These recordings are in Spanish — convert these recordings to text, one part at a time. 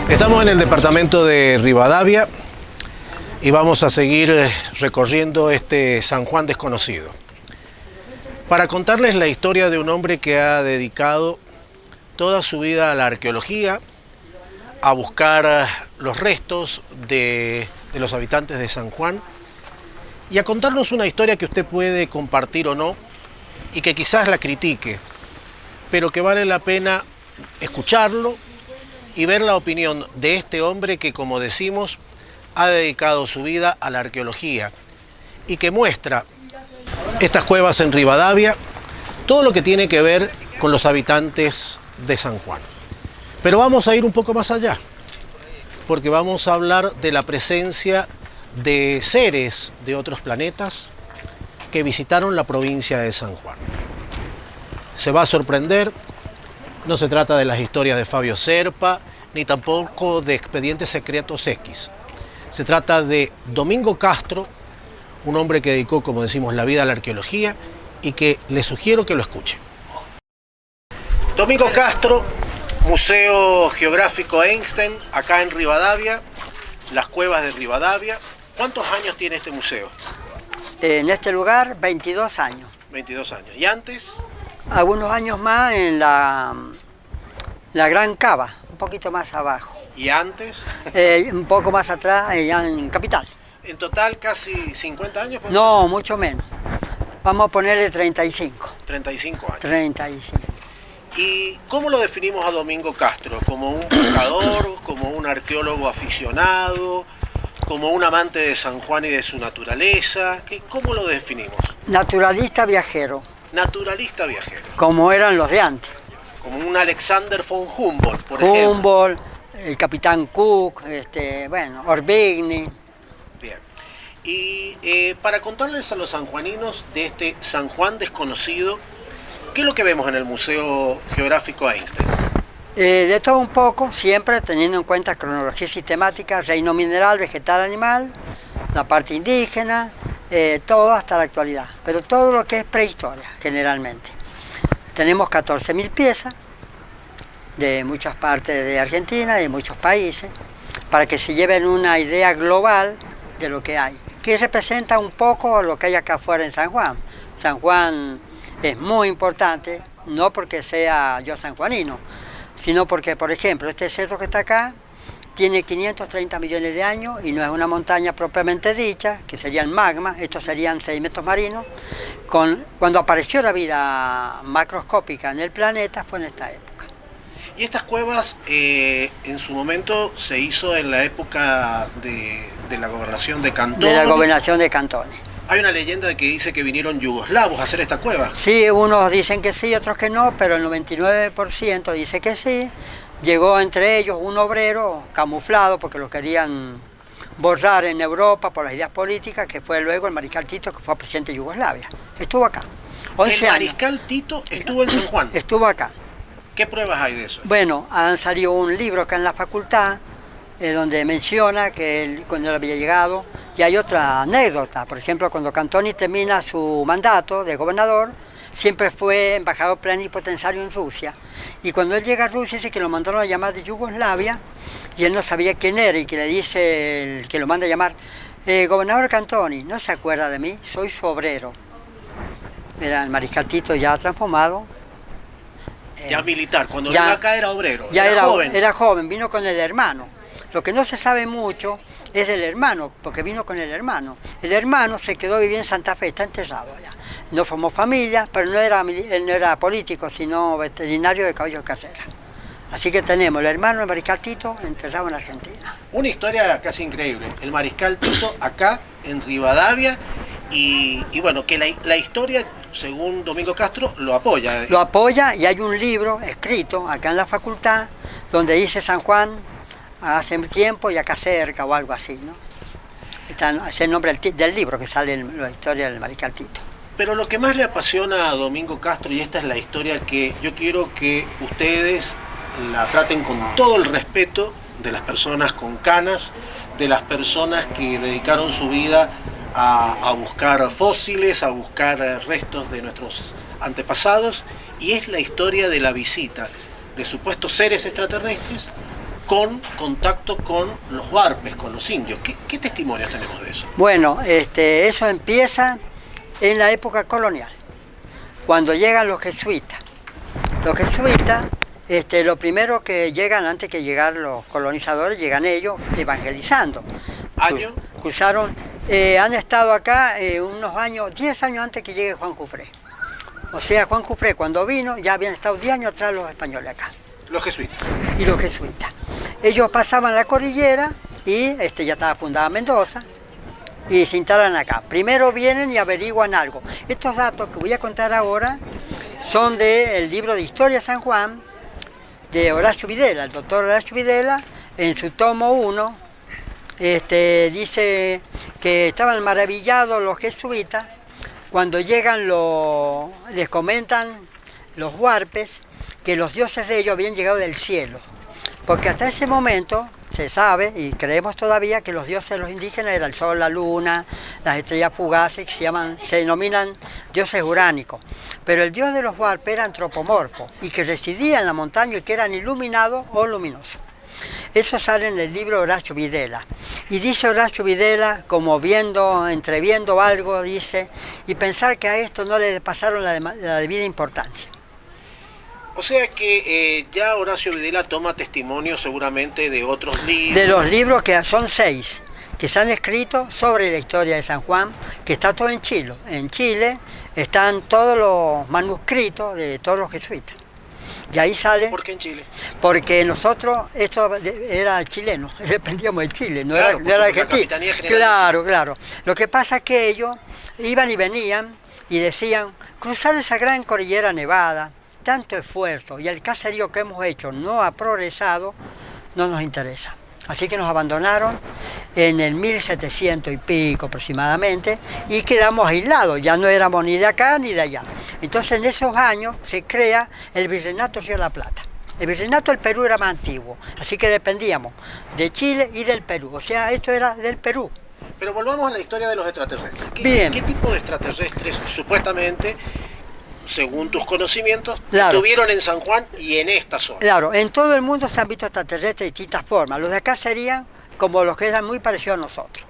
Estamos en el departamento de Rivadavia y vamos a seguir recorriendo este San Juan desconocido para contarles la historia de un hombre que ha dedicado toda su vida a la arqueología, a buscar los restos de los habitantes de San Juan y a contarnos una historia que usted puede compartir o no y que quizás la critique, pero que vale la pena escucharlo y ver la opinión de este hombre que, como decimos, ha dedicado su vida a la arqueología y que muestra estas cuevas en Rivadavia, todo lo que tiene que ver con los habitantes de San Juan. Pero vamos a ir un poco más allá, porque vamos a hablar de la presencia de seres de otros planetas que visitaron la provincia de San Juan. Se va a sorprender. No se trata de las historias de Fabio Serpa, ni tampoco de Expedientes Secretos X. Se trata de Domingo Castro, un hombre que dedicó, como decimos, la vida a la arqueología y que le sugiero que lo escuche. Domingo Castro, Museo Geográfico Einstein, acá en Rivadavia, las cuevas de Rivadavia. ¿Cuántos años tiene este museo? En este lugar, 22 años. 22 años. ¿Y antes? Algunos años más en la Gran Cava, un poquito más abajo. ¿Y antes? Un poco más atrás, ya en Capital. ¿En total casi 50 años? No, mucho menos. Vamos a ponerle 35. 35 años. 35. ¿Y cómo lo definimos a Domingo Castro? ¿Como un buscador, como un arqueólogo aficionado, como un amante de San Juan y de su naturaleza? ¿Cómo lo definimos? Naturalista viajero. Naturalista viajero. Como eran los de antes. Como un Alexander von Humboldt, por ejemplo. Humboldt, el capitán Cook, Orbigny. Bien. Y para contarles a los sanjuaninos de este San Juan desconocido, ¿qué es lo que vemos en el Museo Geográfico Einstein? De todo un poco, siempre teniendo en cuenta cronología sistemática, reino mineral, vegetal, animal, la parte indígena, todo hasta la actualidad, pero todo lo que es prehistoria, generalmente. Tenemos 14.000 piezas de muchas partes de Argentina, de muchos países, para que se lleven una idea global de lo que hay, que representa un poco lo que hay acá afuera en San Juan. San Juan es muy importante, no porque sea yo sanjuanino, sino porque, por ejemplo, este cerro que está acá tiene 530 millones de años y no es una montaña propiamente dicha, que sería el magma, estos serían sedimentos marinos. Cuando apareció la vida macroscópica en el planeta fue en esta época. Y estas cuevas en su momento se hizo en la época de la gobernación de Cantón. De la gobernación de Cantón. Hay una leyenda de que dice que vinieron yugoslavos a hacer esta cueva. Sí, unos dicen que sí, otros que no, pero el 99% dice que sí. Llegó entre ellos un obrero camuflado porque lo querían borrar en Europa por las ideas políticas, que fue luego el mariscal Tito, que fue presidente de Yugoslavia. Estuvo acá. 11 ¿El mariscal Tito estuvo en San Juan? Estuvo acá. ¿Qué pruebas hay de eso? Bueno, han salido un libro acá en la facultad donde menciona que él, cuando él había llegado, y hay otra anécdota. Por ejemplo, cuando Cantoni termina su mandato de gobernador, siempre fue embajador plenipotenciario en Rusia, y cuando él llega a Rusia dice que lo mandaron a llamar de Yugoslavia y él no sabía quién era, y que le dice el que lo manda a llamar, gobernador Cantoni, ¿no se acuerda de mí? Soy su obrero. Era el mariscal Tito ya transformado. Ya militar, cuando vino acá era obrero, ya era joven. Era joven, vino con el hermano. Lo que no se sabe mucho es del hermano, porque vino con el hermano. El hermano se quedó viviendo en Santa Fe, está enterrado allá. No formó familia, pero él no era político, sino veterinario de caballos de carrera. Así que tenemos el hermano del mariscal Tito enterrado en Argentina. Una historia casi increíble. El mariscal Tito acá en Rivadavia y bueno, que la historia, según Domingo Castro, lo apoya. Lo apoya, y hay un libro escrito acá en la facultad donde dice San Juan hace tiempo y acá cerca o algo así, ¿no? Es el nombre del libro que sale en la historia del mariscal Tito. Pero lo que más le apasiona a Domingo Castro, y esta es la historia que yo quiero que ustedes la traten con todo el respeto de las personas con canas, de las personas que dedicaron su vida a buscar fósiles, a buscar restos de nuestros antepasados, y es la historia de la visita de supuestos seres extraterrestres con contacto con los huarpes, con los indios. ¿Qué testimonios tenemos de eso? Bueno, eso empieza en la época colonial, cuando llegan los jesuitas. Los jesuitas, lo primero que llegan, antes que llegar los colonizadores, llegan ellos evangelizando. ¿Año? Cruzaron, han estado acá unos años, 10 años antes que llegue Juan Jufré. O sea, Juan Jufré cuando vino, ya habían estado 10 años atrás los españoles acá. Los jesuitas. Y los jesuitas. Ellos pasaban la cordillera y ya estaba fundada Mendoza y se instalan acá. Primero vienen y averiguan algo. Estos datos que voy a contar ahora son del libro de Historia de San Juan de Horacio Videla, el doctor Horacio Videla, en su tomo 1, dice que estaban maravillados los jesuitas cuando llegan, les comentan los huarpes que los dioses de ellos habían llegado del cielo, porque hasta ese momento se sabe y creemos todavía que los dioses de los indígenas eran el sol, la luna, las estrellas fugaces, que se denominan dioses uránicos, pero el dios de los huarpes era antropomorfo y que residía en la montaña y que eran iluminados o luminosos. Eso sale en el libro Horacio Videla. Y dice Horacio Videla, como entreviendo algo, dice, y pensar que a esto no le pasaron la debida importancia. O sea que ya Horacio Videla toma testimonio seguramente de otros libros. De los libros que son 6, que se han escrito sobre la historia de San Juan, que está todo en Chile. En Chile están todos los manuscritos de todos los jesuitas. Y ahí sale... ¿Por qué en Chile? Porque nosotros, esto era chileno, dependíamos de Chile, no claro, era argentino. Claro. Lo que pasa es que ellos iban y venían y decían, cruzar esa gran cordillera nevada, tanto esfuerzo y el caserío que hemos hecho no ha progresado, no nos interesa. Así que nos abandonaron en el 1700 y pico aproximadamente y quedamos aislados, ya no éramos ni de acá ni de allá. Entonces en esos años se crea el Virreinato de la Plata. El Virreinato del Perú era más antiguo, así que dependíamos de Chile y del Perú, o sea, esto era del Perú. Pero volvamos a la historia de los extraterrestres. ¿Qué tipo de extraterrestres supuestamente, según tus conocimientos, estuvieron en San Juan y en esta zona? Claro, en todo el mundo se han visto extraterrestres de distintas formas. Los de acá serían como los que eran muy parecidos a nosotros.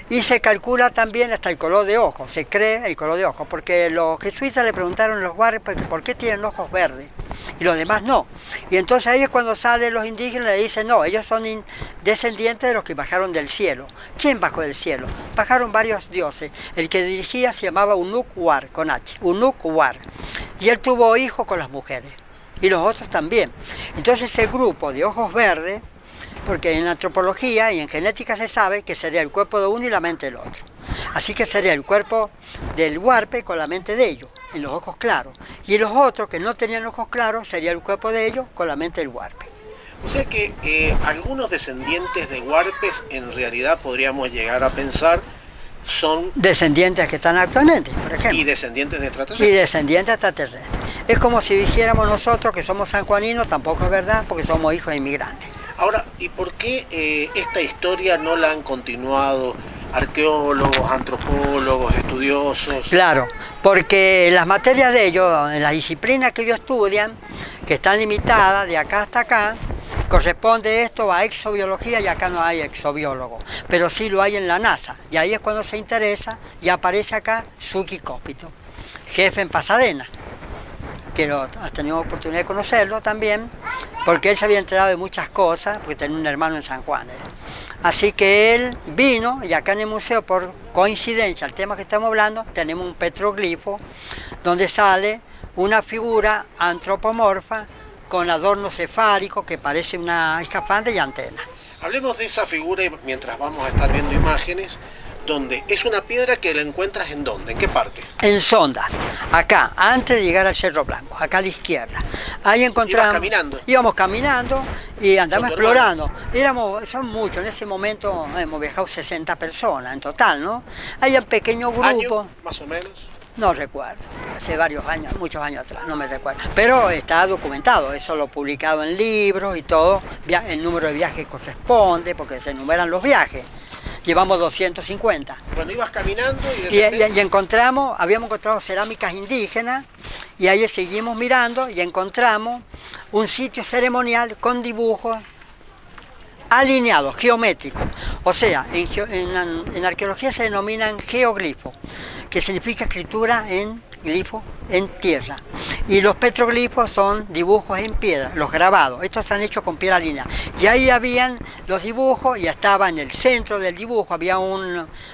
Y se calcula también hasta el color de ojos, se cree el color de ojos, porque los jesuitas le preguntaron a los huarpes por qué tienen ojos verdes y los demás no. Y entonces ahí es cuando salen los indígenas y le dicen, no, ellos son descendientes de los que bajaron del cielo. ¿Quién bajó del cielo? Bajaron varios dioses. El que dirigía se llamaba Unuk War, con H, Unuk War. Y él tuvo hijos con las mujeres, y los otros también. Entonces ese grupo de ojos verdes, porque en antropología y en genética se sabe que sería el cuerpo de uno y la mente del otro. Así que sería el cuerpo del huarpe con la mente de ellos, en los ojos claros. Y los otros que no tenían ojos claros sería el cuerpo de ellos con la mente del huarpe. O sea que algunos descendientes de huarpes en realidad podríamos llegar a pensar son... descendientes que están actualmente, por ejemplo. Y descendientes de extraterrestres. Y descendientes extraterrestres. Es como si dijéramos nosotros que somos sanjuaninos, tampoco es verdad, porque somos hijos de inmigrantes. Ahora, ¿y por qué esta historia no la han continuado arqueólogos, antropólogos, estudiosos? Claro, porque las materias de ellos, en las disciplinas que ellos estudian, que están limitadas de acá hasta acá, corresponde esto a exobiología y acá no hay exobiólogos, pero sí lo hay en la NASA. Y ahí es cuando se interesa y aparece acá Suki Cópito, jefe en Pasadena, que has tenido oportunidad de conocerlo también, porque él se había enterado de muchas cosas, porque tenía un hermano en San Juan. Así que él vino, y acá en el museo, por coincidencia, el tema que estamos hablando, tenemos un petroglifo donde sale una figura antropomorfa con adorno cefálico que parece una escafandra y antena. Hablemos de esa figura mientras vamos a estar viendo imágenes, donde es una piedra que la encuentras ¿en dónde? ¿En qué parte? En Sonda, acá, antes de llegar al Cerro Blanco, acá a la izquierda. Ahí encontramos... ¿Ibas caminando? Íbamos caminando y andamos explorando. Son muchos, en ese momento hemos viajado 60 personas en total, ¿no? Hay un pequeño grupo... ¿Año, más o menos? No recuerdo, hace varios años, muchos años atrás, no me recuerdo. Pero está documentado, eso lo he publicado en libros y todo, el número de viajes corresponde, porque se enumeran los viajes. Llevamos 250. Bueno, ibas caminando y de repente... y habíamos encontrado cerámicas indígenas, y ahí seguimos mirando y encontramos un sitio ceremonial con dibujos alineados, geométricos. O sea, en arqueología se denominan geoglifos, que significa escritura en glifo en tierra. Y los petroglifos son dibujos en piedra, los grabados. Estos están hechos con piedra lineal. Y ahí habían los dibujos, y estaba en el centro del dibujo, había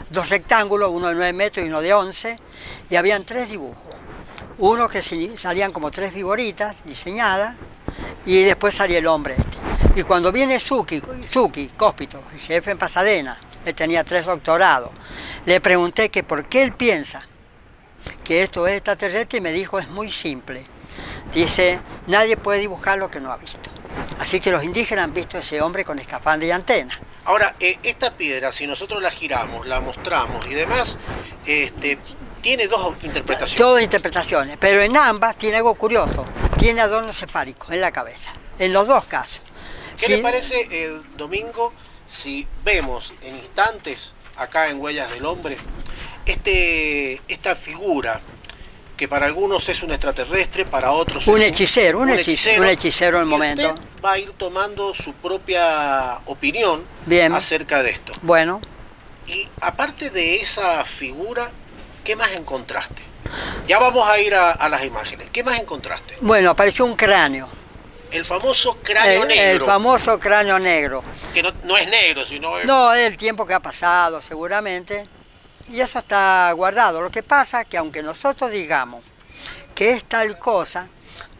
dos rectángulos, uno de 9 metros y uno de 11, y habían 3 dibujos. Uno que salían como 3 figuritas diseñadas, y después salía el hombre este. Y cuando viene Zucchi Cospito, el jefe en Pasadena, él tenía 3 doctorados, le pregunté que por qué él piensa que esto es extraterrestre, y me dijo, es muy simple. Dice, nadie puede dibujar lo que no ha visto. Así que los indígenas han visto a ese hombre con escafandra y antena. Ahora, esta piedra, si nosotros la giramos, la mostramos y demás, tiene 2 interpretaciones. Todas interpretaciones, pero en ambas tiene algo curioso. Tiene adorno cefálico en la cabeza, en los 2 casos. ¿Qué le parece, Domingo, si vemos en instantes, acá en Huellas del Hombre, esta figura que para algunos es un extraterrestre, para otros un es hechicero, un hechicero en el momento. Usted va a ir tomando su propia opinión acerca de esto. Bueno. Y aparte de esa figura, ¿qué más encontraste? Ya vamos a ir a las imágenes. ¿Qué más encontraste? Bueno, apareció un cráneo. El famoso cráneo negro. El famoso cráneo negro. Que no es negro, sino... No, es el tiempo que ha pasado, seguramente. Y eso está guardado. Lo que pasa es que aunque nosotros digamos que es tal cosa,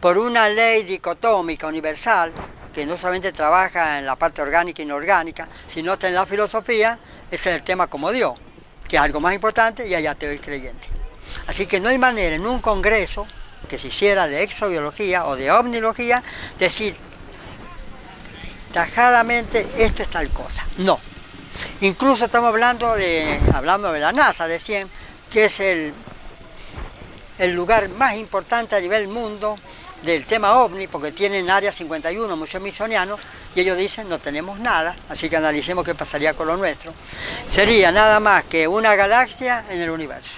por una ley dicotómica universal, que no solamente trabaja en la parte orgánica e inorgánica, sino está en la filosofía, ese es el tema como Dios, que es algo más importante, y allá te doy creyente. Así que no hay manera en un congreso que se hiciera de exobiología o de ovnilogía decir tajadamente esto es tal cosa. No. Incluso estamos hablando de la NASA, decían que es el lugar más importante a nivel mundo del tema ovni, porque tienen Área 51, Museo Smithsoniano, y ellos dicen no tenemos nada, así que analicemos qué pasaría con lo nuestro. Sería nada más que una galaxia en el universo.